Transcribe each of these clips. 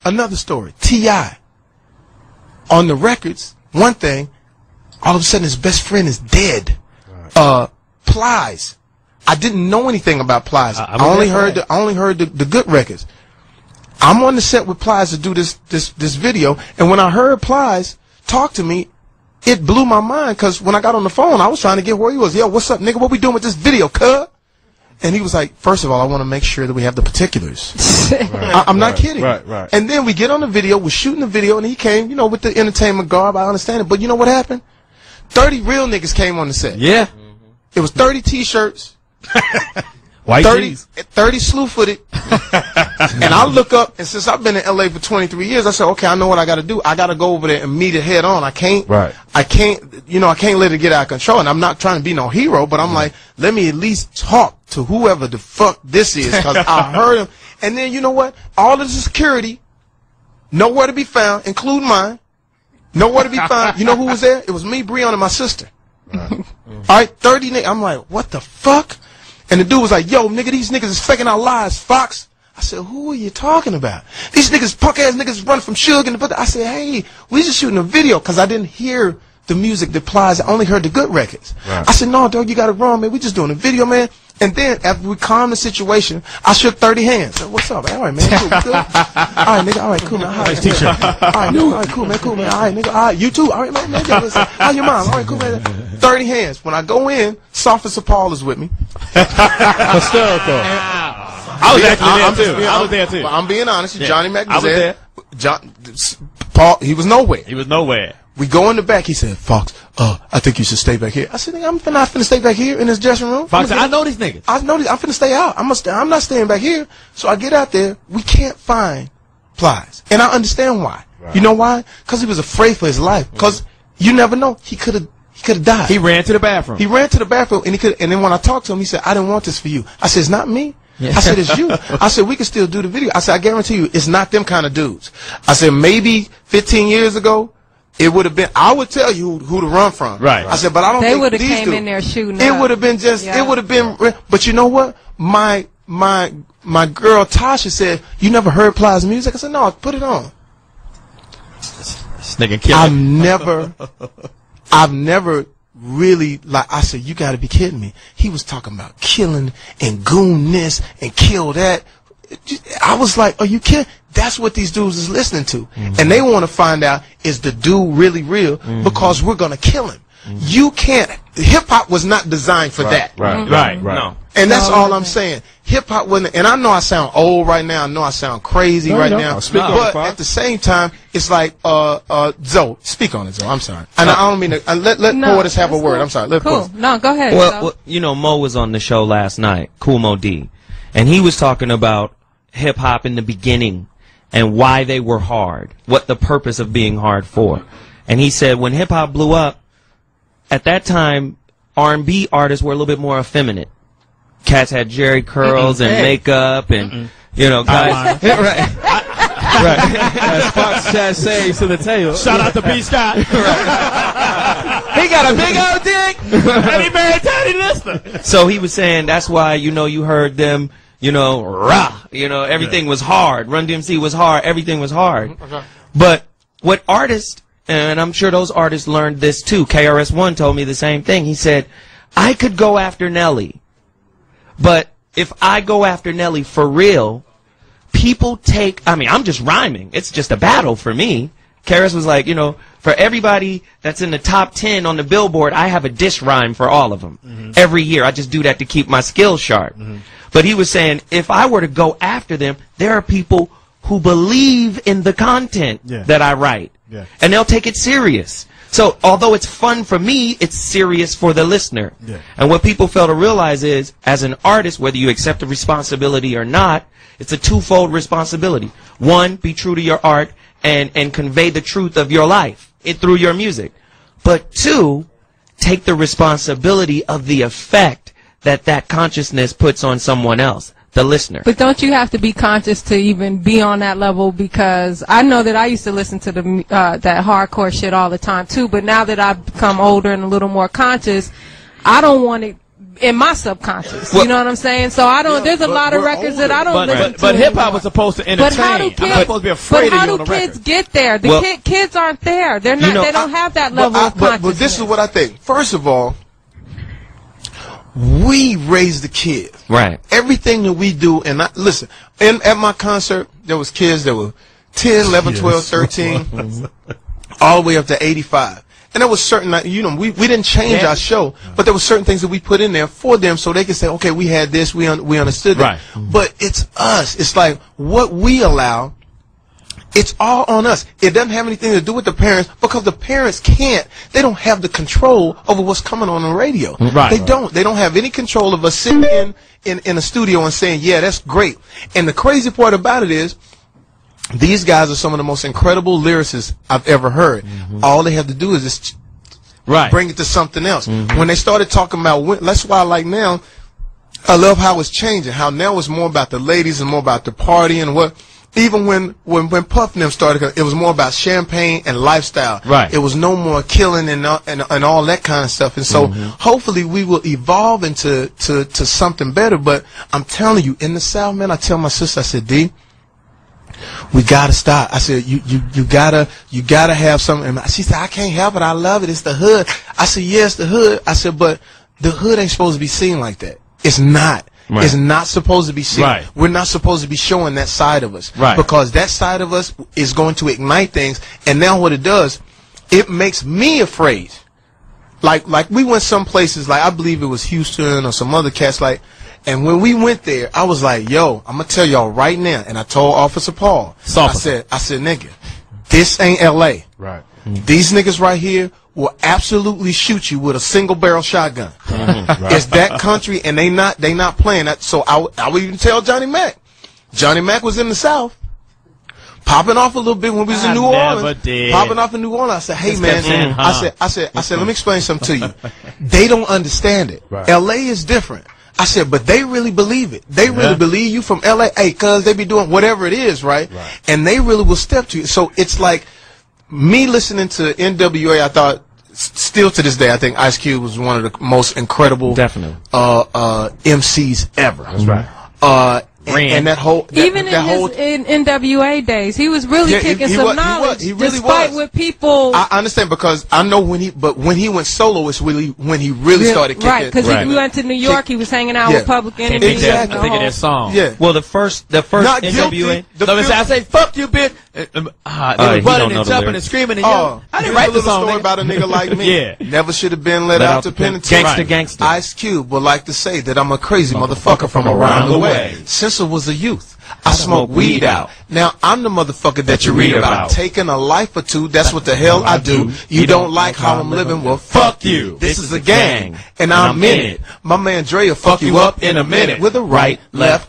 another story. T.I. on the records, one thing, all of a sudden his best friend is dead. Plies. I didn't know anything about Plies. I only heard the good records. I'm on the set with Plies to do this video, and when I heard Plies talk to me, it blew my mind, because when I got on the phone, I was trying to get where he was. Yo, what's up, nigga? What we doing with this video, cuz? And he was like, first of all, I want to make sure that we have the particulars. I'm not kidding. Right. And then we get on the video, we're shooting the video, and he came, you know, with the entertainment garb. I understand it. But you know what happened? 30 real niggas came on the set. Yeah. It was 30 T-shirts. White 30 slew-footed. And I look up, and since I've been in LA for 23 years, I said, okay, I know what I got to do. I got to go over there and meet it head on. I can't let it get out of control. And I'm not trying to be no hero, but I'm like, let me at least talk to whoever the fuck this is, because I heard him. And then, you know what? All of the security, nowhere to be found, including mine. Nowhere to be found. You know who was there? It was me, Breon, and my sister. All right, 30 niggas. I'm like, what the fuck? And the dude was like, yo, nigga, these niggas is faking our lives, Foxx. I said, who are you talking about? These niggas, punk-ass niggas run from Suge and I said, hey, we just shooting a video, because I didn't hear the music that Plies. I only heard the good records. Right. I said, no, dog, you got it wrong, man. We just doing a video, man. And then, after we calmed the situation, I shook 30 hands. I said, what's up, man? All right, man. Cool, good. All right, nigga. All right, cool, man. Nice t-shirt. All right, cool, man. Cool, man. All right, nigga. All right, you too. All right, man. How your mom? All right, cool, man. 30 hands. When I go in, Sophus Paul is with me. Hysterical. I was actually there, too. I was there, too. I'm being honest. Johnny Mac was there. Paul, he was nowhere. He was nowhere. We go in the back. He said, Foxx, I think you should stay back here. I said, nigga, I'm not finna stay back here in this dressing room. Foxx said, I know these niggas. I know these. I'm finna stay out. I'm not staying back here. So I get out there. We can't find Plies. And I understand why. Right. You know why? Because he was afraid for his life. Because you never know. He could have died. He ran to the bathroom. He ran to the bathroom, and and then when I talked to him, he said, I didn't want this for you. I said, it's not me. Yeah. I said, it's you. I said, we can still do the video. I said, I guarantee you, it's not them kind of dudes. I said, maybe 15 years ago, it would have been, I would tell you who to run from. Right. I said, but I don't think they would have came dudes, in there shooting it would have been just, it would have been, but you know what? My girl Tasha said, you never heard Plies music? I said, no, put it on. This nigga killed I've never really, like, I said, you got to be kidding me. He was talking about killing and goon this and kill that. I was like, are you kidding? That's what these dudes is listening to. And they want to find out, is the dude really real? Because we're going to kill him. You can't, hip-hop was not designed for that. Right. No. And that's all I'm saying. Hip-hop wasn't, and I know I sound old right now, I know I sound crazy right now, but at the same time, it's like, Zoe, speak on it, Zoe, I'm sorry. And I don't mean to, let Poetess have a word, cool. I'm sorry. Let cool. No, go ahead. Well, you know, Mo was on the show last night, Cool Mo D, and he was talking about hip-hop in the beginning and why they were hard, what the purpose of being hard for. And he said when hip-hop blew up, at that time, R&B artists were a little bit more effeminate. Cats had jerry curls and makeup and, you know, guys. Right. As Foxx Chad says to the tail. Shout out to B. Scott. He got a big old dick. And he married Tiny Lister. So he was saying that's why, you know, you heard them, you know, rah. You know, everything was hard. Run DMC was hard. Everything was hard. But what artists, and I'm sure those artists learned this too. KRS-One told me the same thing. He said, I could go after Nelly, but if I go after Nelly for real, people take, I mean, I'm just rhyming. It's just a battle for me. KRS was like, you know, for everybody that's in the top 10 on the Billboard, I have a diss rhyme for all of them. Every year. I just do that to keep my skills sharp. But he was saying, if I were to go after them, there are people who believe in the content that I write. And they'll take it serious. So, although it's fun for me, it's serious for the listener. And what people fail to realize is, as an artist, whether you accept the responsibility or not, it's a twofold responsibility. One, be true to your art and convey the truth of your life through your music. But two, take the responsibility of the effect that consciousness puts on someone else. The listener. But don't you have to be conscious to even be on that level? Because I know that I used to listen to the that hardcore shit all the time too, but now that I've become older and a little more conscious, I don't want it in my subconscious. You know what I'm saying? So I don't. There's a lot of records that I don't listen to. But hip hop was supposed to entertain. But how do kids? I'm not supposed to be afraid of you on the record. But how do kids get there? The kids aren't there. They're not. They don't have that level of consciousness. But this is what I think. First of all, we raise the kids. Right. Everything that we do, and listen, at my concert, there was kids that were 10, 11, 12, 13, all the way up to 85. And there was certain, we didn't change our show, but there were certain things that we put in there for them so they could say, okay, we had this, we understood that. Right. But it's us. It's like what we allow. It's all on us. It doesn't have anything to do with the parents because the parents they don't have the control over what's coming on the radio. Right. They don't. They don't have any control of us sitting in a studio and saying, yeah, that's great. And the crazy part about it is, these guys are some of the most incredible lyricists I've ever heard. All they have to do is just bring it to something else. When they started talking about, that's why like now, I love how it's changing. How now it's more about the ladies and more about the party and what. Even when Puff and them started, it was more about champagne and lifestyle. Right. It was no more killing and all that kind of stuff. And so hopefully we will evolve into something better. But I'm telling you, in the South, man, I tell my sister, I said, D, we gotta stop. I said, you gotta have something. And she said, I can't help it. I love it. It's the hood. I said, yeah, it's the hood. I said, but the hood ain't supposed to be seen like that. It's not. Right. It's not supposed to be seen. Right. We're not supposed to be showing that side of us. Right. Because that side of us is going to ignite things. And now what it does, it makes me afraid. Like we went some places, like I believe it was Houston or some other cats, and when we went there, I was like, yo, I'm going to tell y'all right now. And I told Officer Paul, I said, nigga, this ain't L.A. Right. These niggas right here will absolutely shoot you with a single barrel shotgun. Right. It's that country, and they not playing that. So I would even tell Johnny Mac. Johnny Mac was in the South, popping off a little bit when we was in New Orleans. Popping off in New Orleans. I said, hey man, I said, let me explain something to you. They don't understand it. Right. L.A. is different. I said, but they really believe it. They really believe you from L.A. Hey, cuz they be doing whatever it is, right? And they really will step to you. So it's like me listening to NWA, I thought, still to this day, I think Ice Cube was one of the most incredible MCs ever. That's right. And that whole even in NWA days, he was really kicking some knowledge. He really despite what people. I understand because I know when he went solo is really when he really started kicking. Right, because he went to New York, he was hanging out with Public Enemy. Exactly. I think of that song. Yeah. Well, the first NWA. I say fuck you, bitch. They were running and jumping and screaming. And I didn't write the song. Story about a nigga like me. Never should have been let out to penitentiary. Gangster. Ice Cube would like to say that I'm a crazy motherfucker from around the way. Since I was a youth, I smoke weed out. Now I'm the motherfucker that you read about. Taking a life or two, that's what the hell I do. You don't like how I'm living? Well, fuck you. This is a gang, and I'm in it. My man Dre will fuck you up in a minute with a right, left,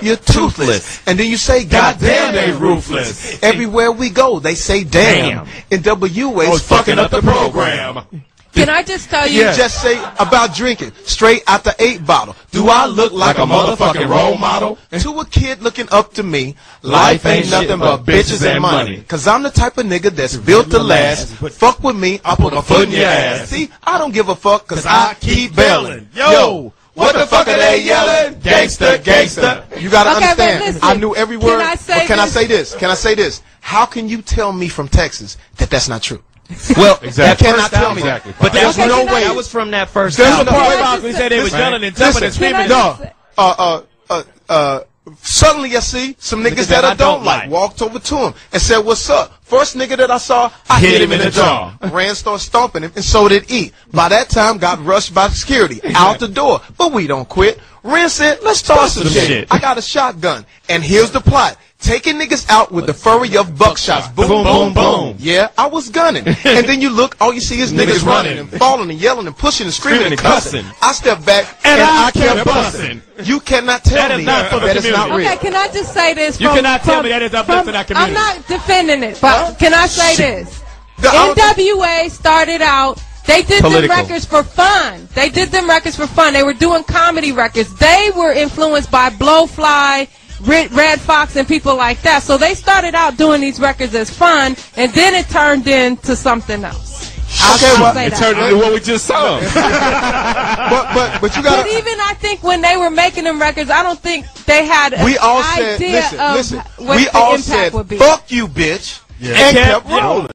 you're toothless. And then you say, God damn, they ruthless. Everywhere we go, they say damn. And WA's fucking up the program. Can I just tell you? Just say about drinking straight out the 8 bottle. Do I look like a motherfucking role model? To a kid looking up to me, life ain't nothing but bitches and money. Cause I'm the type of nigga that's built to last. Fuck with me, I'll put a foot in your ass. See, I don't give a fuck cause I keep bailing. Yo, what the fuck are they yelling? Gangster, gangster. You gotta understand. Listen, I knew every word. Can I say this? How can you tell me from Texas that that's not true? Well, exactly. You cannot tell me that. But there's no way. That was from that first album. There's a part where said they was yelling and jumping and screaming. Suddenly I see some niggas that I don't like. Walked over to him and said, what's up? First nigga that I saw, I hit him in the jaw. Ran, started stomping him, and so did E. By that time, got rushed by security. Out the door. But we don't quit. Ren said, let's start some shit. I got a shotgun. And here's the plot. Taking niggas out with the flurry of buckshots. Boom, boom, boom, boom. Yeah, I was gunning. And then you look, all you see is niggas running and falling and yelling and pushing and screaming and cussing. I step back and I kept busting. You cannot tell me that is not real. Okay, can I just say this? You cannot tell me that is uplifting our community. I'm not defending it, but can I say this? NWA started out, they did them records for fun. They were doing comedy records. They were influenced by Blowfly, Red Fox, and people like that. So they started out doing these records as fun, and then it turned into something else. Okay, well, it turned into what we just saw. but you got. But even I think when they were making them records, I don't think they had an idea of listen. what We the all impact said, would be. "Fuck you, bitch," and kept rolling.